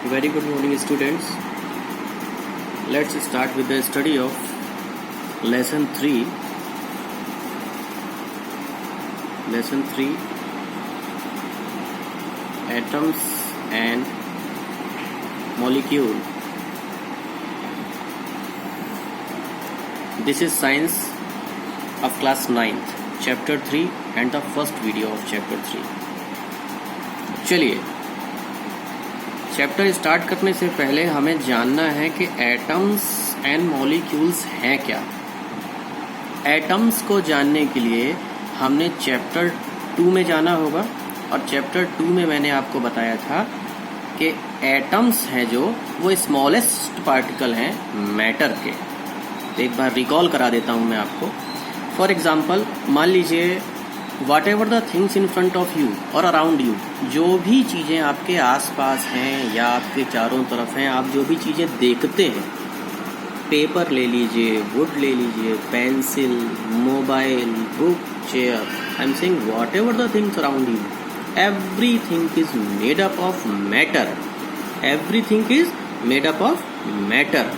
Very good morning, students. Let's start with the study of lesson 3. Lesson 3, atoms and molecule. This is science of class 9th, chapter 3 and the first video of chapter 3. चलिए, chapter start करने से पहले हमें जानना है कि atoms and molecules हैं क्या। एटम्स को जानने के लिए हमने चैप्टर 2 में जाना होगा और चैप्टर 2 में मैंने आपको बताया था कि एटम्स हैं जो वो स्मॉलेस्ट पार्टिकल हैं मैटर के। तो एक बार रिकॉल करा देता हूं मैं आपको। फॉर एग्जाम्पल, मान लीजिए what ever the things in front of you और अराउंड यू, जो भी चीज़ें आपके आसपास हैं या आपके चारों तरफ हैं, आप जो भी चीज़ें देखते हैं, पेपर ले लीजिए, वुड ले लीजिए, pencil, mobile, book, chair, I am saying what ever the things around you, everything is made up of matter. Everything is made up of matter,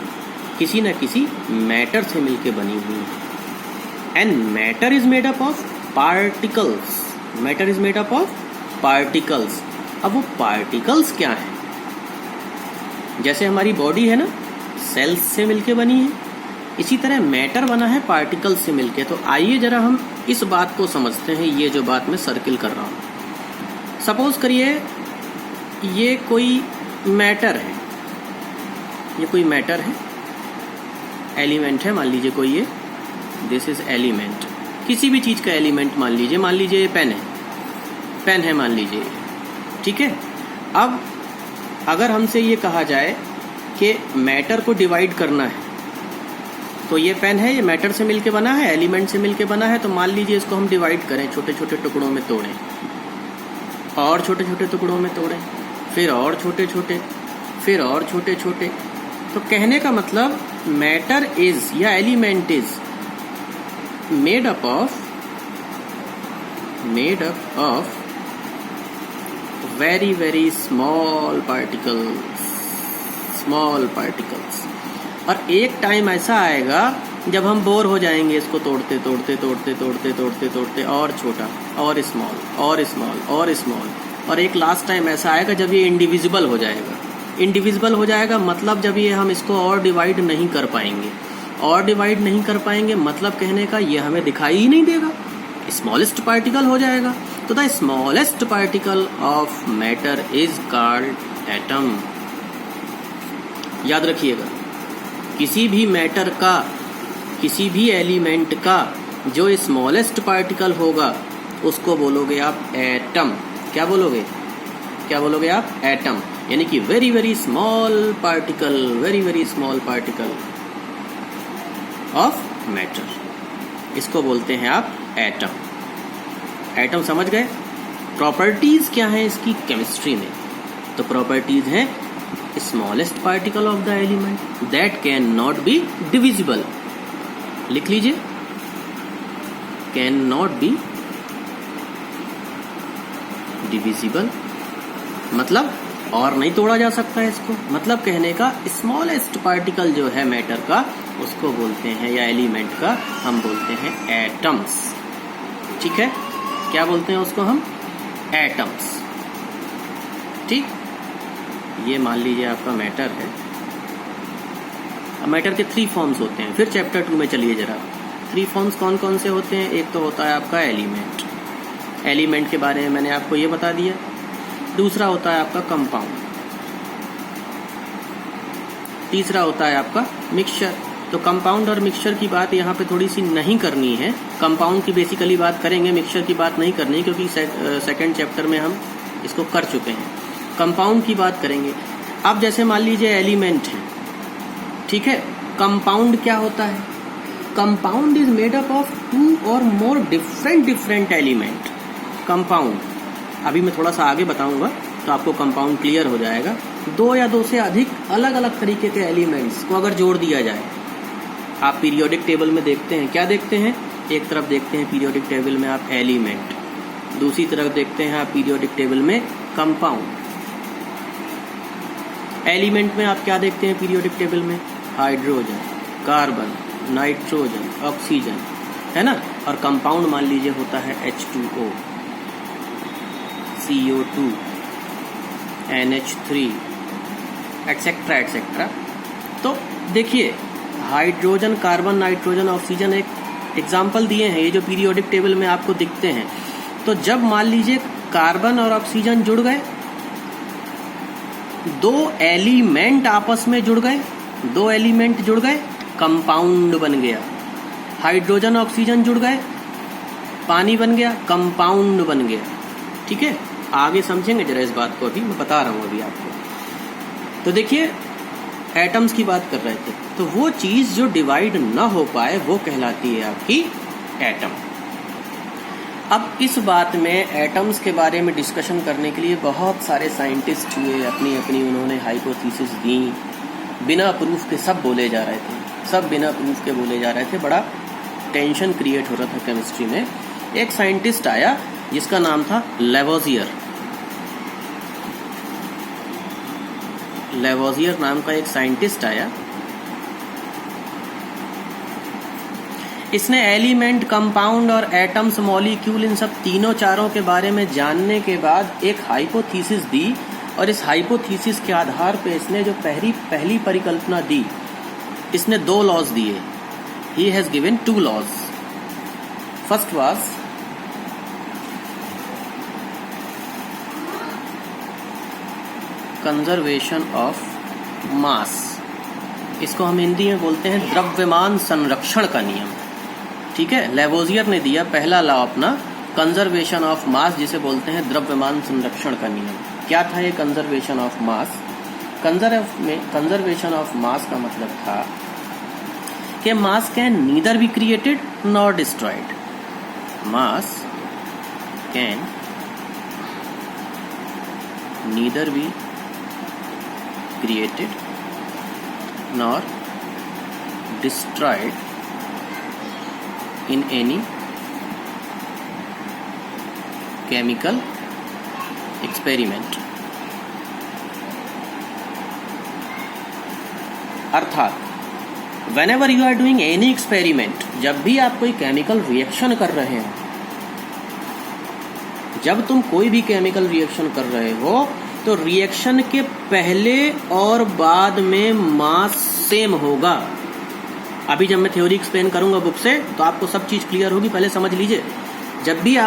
किसी न किसी मैटर से मिलके बनी हुई है। And matter is made up of particles. Matter is made up of particles. अब वो पार्टिकल्स क्या हैं? जैसे हमारी बॉडी है ना, सेल्स से मिलके बनी है, इसी तरह मैटर बना है पार्टिकल्स से मिलके। तो आइए जरा हम इस बात को समझते हैं, ये जो बात मैं सर्किल कर रहा हूं। सपोज करिए ये कोई मैटर है, ये कोई मैटर है, एलिमेंट है, मान लीजिए कोई ये, दिस इज एलिमेंट, किसी भी चीज का एलिमेंट मान लीजिए ये पेन है, पेन है मान लीजिए, ठीक है। अब अगर हमसे ये कहा जाए कि मैटर को डिवाइड करना है, तो ये पेन है, ये मैटर से मिलके बना है, एलिमेंट से मिलके बना है, तो मान लीजिए इसको हम डिवाइड करें, छोटे छोटे टुकड़ों में तोड़ें, और छोटे छोटे टुकड़ों में तोड़ें, फिर और छोटे छोटे, फिर और छोटे छोटे। तो कहने का मतलब मैटर इज या element is made up of very small particles। और एक टाइम ऐसा आएगा जब हम बोर हो जाएंगे इसको तोड़ते और छोटा और स्मॉल, और एक लास्ट टाइम ऐसा आएगा जब ये इंडिविजिबल हो जाएगा। मतलब जब ये हम इसको और डिवाइड नहीं कर पाएंगे, मतलब कहने का ये हमें दिखाई ही नहीं देगा, स्मॉलेस्ट पार्टिकल हो जाएगा। तो the smallest particle of matter is called atom. याद रखिएगा, किसी भी मैटर का, किसी भी एलिमेंट का जो स्मॉलेस्ट पार्टिकल होगा उसको बोलोगे आप एटम। क्या बोलोगे आप? एटम। यानी कि very small particle of matter, इसको बोलते हैं आप एटम। एटम समझ गए? प्रॉपर्टीज क्या है इसकी केमिस्ट्री में? तो प्रॉपर्टीज हैं smallest particle of the element that can not be divisible. लिख लीजिए, कैन नॉट बी डिविजिबल, मतलब और नहीं तोड़ा जा सकता है इसको। मतलब कहने का स्मॉलेस्ट पार्टिकल जो है मैटर का, उसको बोलते हैं, या एलिमेंट का हम बोलते हैं एटम्स। ठीक है, क्या बोलते हैं उसको हम? एटम्स। ठीक, ये मान लीजिए आपका मैटर है। अब मैटर के 3 फॉर्म्स होते हैं। फिर चैप्टर 2 में चलिए जरा, 3 फॉर्म्स कौन कौन से होते हैं। एक तो होता है आपका एलिमेंट, एलिमेंट के बारे में मैंने आपको ये बता दिया। दूसरा होता है आपका कंपाउंड, तीसरा होता है आपका मिक्सचर। तो कंपाउंड और मिक्सचर की बात यहाँ पे थोड़ी सी नहीं करनी है, कंपाउंड की बेसिकली बात करेंगे, मिक्सचर की बात नहीं करनी, क्योंकि सेकंड चैप्टर में हम इसको कर चुके हैं। कंपाउंड की बात करेंगे। अब जैसे मान लीजिए एलिमेंट है, ठीक है। कंपाउंड क्या होता है? Compound is made up of 2 और मोर डिफरेंट एलिमेंट। कंपाउंड अभी मैं थोड़ा सा आगे बताऊंगा तो आपको कंपाउंड क्लियर हो जाएगा। 2 या 2 से अधिक अलग अलग तरीके के एलिमेंट्स को अगर जोड़ दिया जाए, आप पीरियोडिक टेबल में देखते हैं, क्या देखते हैं? एक तरफ देखते हैं पीरियोडिक टेबल में आप एलिमेंट, दूसरी तरफ देखते हैं आप पीरियोडिक टेबल में कंपाउंड। एलिमेंट में आप क्या देखते हैं पीरियोडिक टेबल में? हाइड्रोजन, कार्बन, नाइट्रोजन, ऑक्सीजन, है ना। और कंपाउंड मान लीजिए होता है H2O, CO2, NH3, etcetera etcetera. तो देखिए हाइड्रोजन, कार्बन, नाइट्रोजन, ऑक्सीजन एक एग्जाम्पल दिए हैं, ये जो पीरियोडिक टेबल में आपको दिखते हैं। तो जब मान लीजिए कार्बन और ऑक्सीजन जुड़ गए, दो एलिमेंट आपस में जुड़ गए, दो एलिमेंट जुड़ गए, कंपाउंड बन गया। हाइड्रोजन ऑक्सीजन जुड़ गए, पानी बन गया, कंपाउंड बन गया। ठीक है, आगे समझेंगे जरा इस बात को, अभी मैं बता रहा हूं अभी आपको। तो देखिए एटम्स की बात कर रहे थे, तो वो चीज जो डिवाइड ना हो पाए वो कहलाती है आपकी एटम। अब इस बात में एटम्स के बारे में डिस्कशन करने के लिए बहुत सारे साइंटिस्ट हुए, अपनी अपनी उन्होंने हाइपोथेसिस दी, बिना प्रूफ के सब बोले जा रहे थे, सब बिना प्रूफ के बोले जा रहे थे। बड़ा टेंशन क्रिएट हो रहा था केमिस्ट्री में। एक साइंटिस्ट आया जिसका नाम था लेवोजियर। लेवोजियर नाम का एक साइंटिस्ट आया। इसने एलिमेंट, कंपाउंड और एटम्स, मॉलिक्यूल, इन सब तीनों चारों के बारे में जानने के बाद एक हाइपोथेसिस दी, और इस हाइपोथेसिस के आधार पे इसने जो पहली परिकल्पना दी, इसने दो लॉज दिए। He has given two laws. First was conservation of mass, इसको हम हिंदी में बोलते हैं द्रव्यमान संरक्षण का नियम। ठीक है, लेवोजियर ने दिया पहला लॉ अपना, कंजर्वेशन ऑफ मास, जिसे बोलते हैं द्रव्यमान संरक्षण का नियम। क्या था ये conservation of mass? Conservation of मास का मतलब था कि मास can neither be created nor destroyed. Mass can neither be created nor destroyed in any chemical experiment। अर्थात whenever you are doing any experiment, जब भी आप कोई केमिकल रिएक्शन कर रहे हो, जब तुम कोई भी केमिकल रिएक्शन कर रहे हो, तो रिएक्शन के पहले और बाद में मास सेम होगा। अभी जब मैं थ्योरी एक्सप्लेन करूंगा बुक से, तो आपको सब चीज क्लियर होगी। पहले समझ लीजिए, जब भी आप